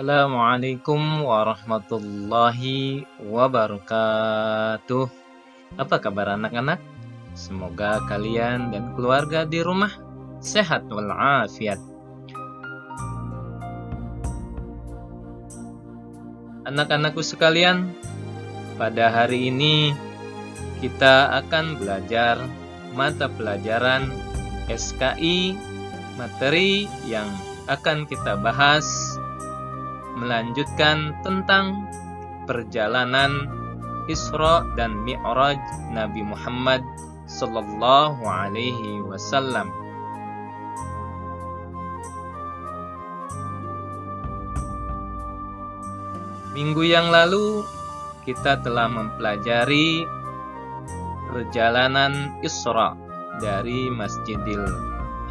Assalamualaikum warahmatullahi wabarakatuh. Apa kabar anak-anak? Semoga kalian dan keluarga di rumah sehat walafiat. Anak-anakku sekalian, pada hari ini kita akan belajar mata pelajaran SKI. Materi yang akan kita bahas melanjutkan tentang perjalanan Isra dan Mi'raj Nabi Muhammad sallallahu alaihi wasallam. Minggu yang lalu kita telah mempelajari perjalanan Isra dari Masjidil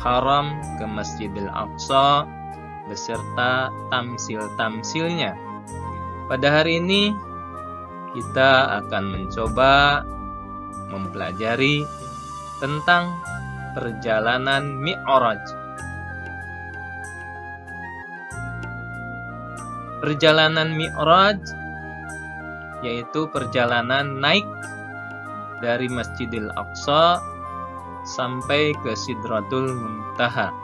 Haram ke Masjidil Aqsa beserta tamsil-tamsilnya. Pada hari ini kita akan mencoba mempelajari tentang perjalanan Mi'raj. Perjalanan Mi'raj yaitu perjalanan naik dari Masjidil Aqsa sampai ke Sidratul Muntaha.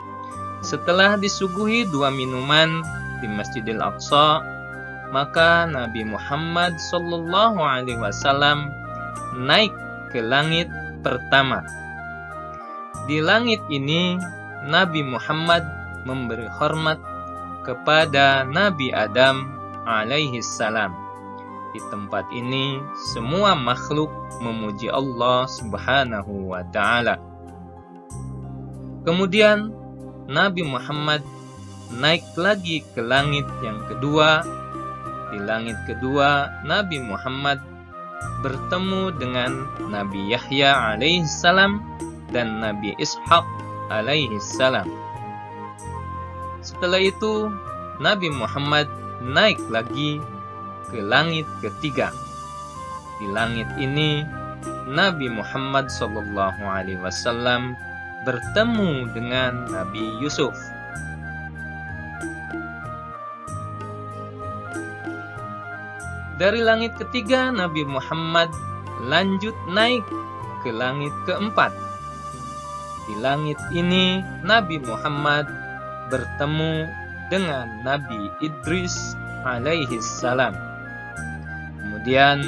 Setelah disuguhi 2 minuman di Masjidil Aqsa, maka Nabi Muhammad sallallahu alaihi wasallam naik ke langit pertama. Di langit ini Nabi Muhammad memberi hormat kepada Nabi Adam alaihi salam. Di tempat ini semua makhluk memuji Allah Subhanahu wa taala. Kemudian Nabi Muhammad naik lagi ke langit yang kedua. Di langit kedua, Nabi Muhammad bertemu dengan Nabi Yahya alaihissalam dan Nabi Ishaq alaihissalam. Setelah itu, Nabi Muhammad naik lagi ke langit ketiga. Di langit ini, Nabi Muhammad sallallahu alaihi wasallam bertemu dengan Nabi Yusuf. Dari langit ketiga, Nabi Muhammad lanjut naik ke langit keempat. Di langit ini, Nabi Muhammad bertemu dengan Nabi Idris alaihi salam. Kemudian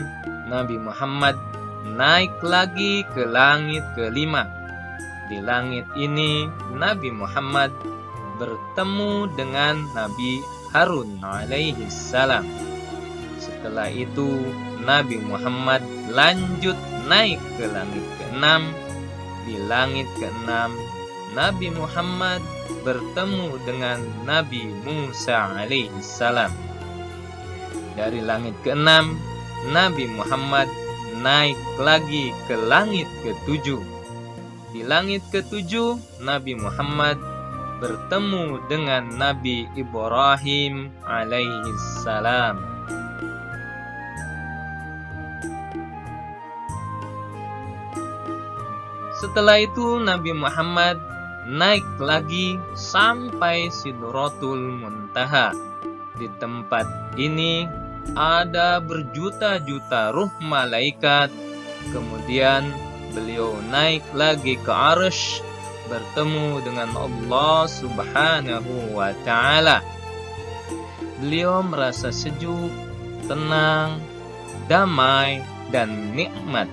Nabi Muhammad naik lagi ke langit kelima. Di langit ini Nabi Muhammad bertemu dengan Nabi Harun alaihi salam. Setelah itu Nabi Muhammad lanjut naik ke langit keenam. Di langit keenam Nabi Muhammad bertemu dengan Nabi Musa alaihi salam. Dari langit keenam Nabi Muhammad naik lagi ke langit ketujuh. Di langit ketujuh, Nabi Muhammad bertemu dengan Nabi Ibrahim alaihi salam. Setelah itu, Nabi Muhammad naik lagi sampai Sidratul Muntaha. Di tempat ini ada berjuta-juta ruh malaikat. Kemudian beliau naik lagi ke Arsy bertemu dengan Allah Subhanahu wa taala. Beliau merasa sejuk, tenang, damai dan nikmat.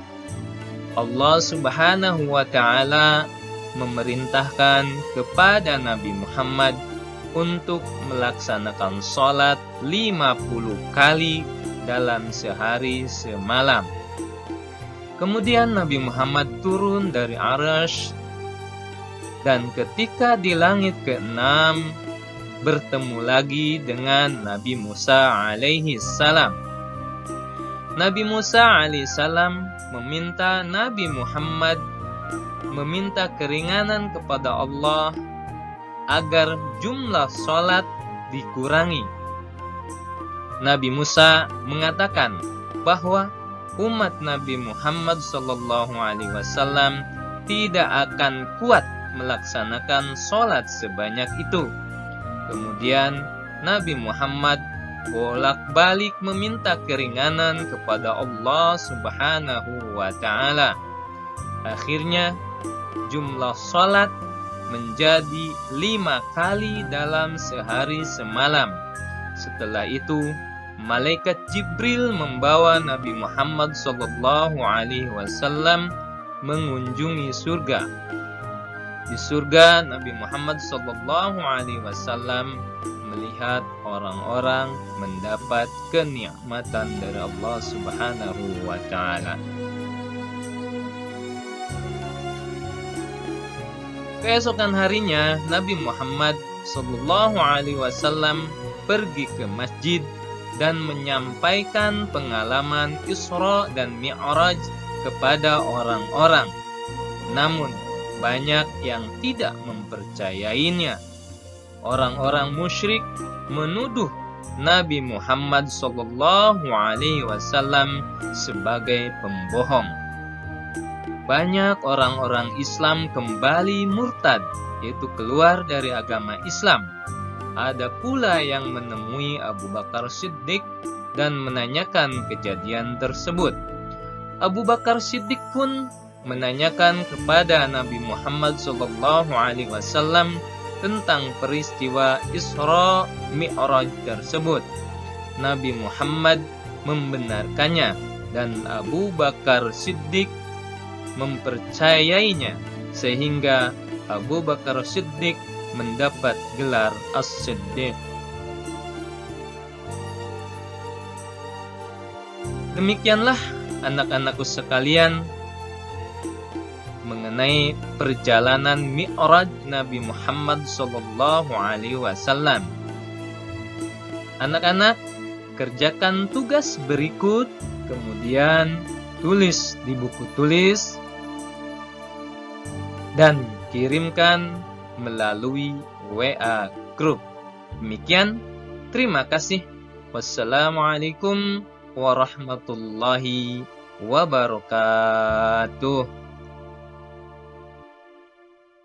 Allah Subhanahu wa taala memerintahkan kepada Nabi Muhammad untuk melaksanakan sholat 50 kali dalam sehari semalam. Kemudian Nabi Muhammad turun dari Arsy dan ketika di langit ke-6 bertemu lagi dengan Nabi Musa alaihi salam. Nabi Musa alaihi salam meminta Nabi Muhammad meminta keringanan kepada Allah agar jumlah sholat dikurangi. Nabi Musa mengatakan bahwa umat Nabi Muhammad sallallahu alaihi wasallam tidak akan kuat melaksanakan sholat sebanyak itu. Kemudian Nabi Muhammad bolak-balik meminta keringanan kepada Allah Subhanahu wa Ta'ala. Akhirnya, jumlah salat menjadi 5 kali dalam sehari semalam. Setelah itu, malaikat Jibril membawa Nabi Muhammad SAW mengunjungi surga. Di surga, Nabi Muhammad SAW melihat orang-orang mendapat kenikmatan dari Allah Subhanahu wa Ta'ala. Keesokan harinya, Nabi Muhammad SAW pergi ke masjid dan menyampaikan pengalaman Isra dan Mi'raj kepada orang-orang. Namun, banyak yang tidak mempercayainya. Orang-orang musyrik menuduh Nabi Muhammad SAW sebagai pembohong. Banyak orang-orang Islam kembali murtad, yaitu keluar dari agama Islam. Ada pula yang menemui Abu Bakar Siddiq dan menanyakan kejadian tersebut. Abu Bakar Siddiq pun menanyakan kepada Nabi Muhammad SAW tentang peristiwa Isra Mi'raj tersebut. Nabi Muhammad membenarkannya dan Abu Bakar Siddiq mempercayainya, sehingga Abu Bakar Siddiq mendapat gelar As-Siddiq. Demikianlah anak-anakku sekalian mengenai perjalanan Mi'raj Nabi Muhammad SAW. Anak-anak, kerjakan tugas berikut, kemudian tulis di buku tulis dan kirimkan melalui WA Group. Demikian, terima kasih. Wassalamualaikum warahmatullahi wabarakatuh.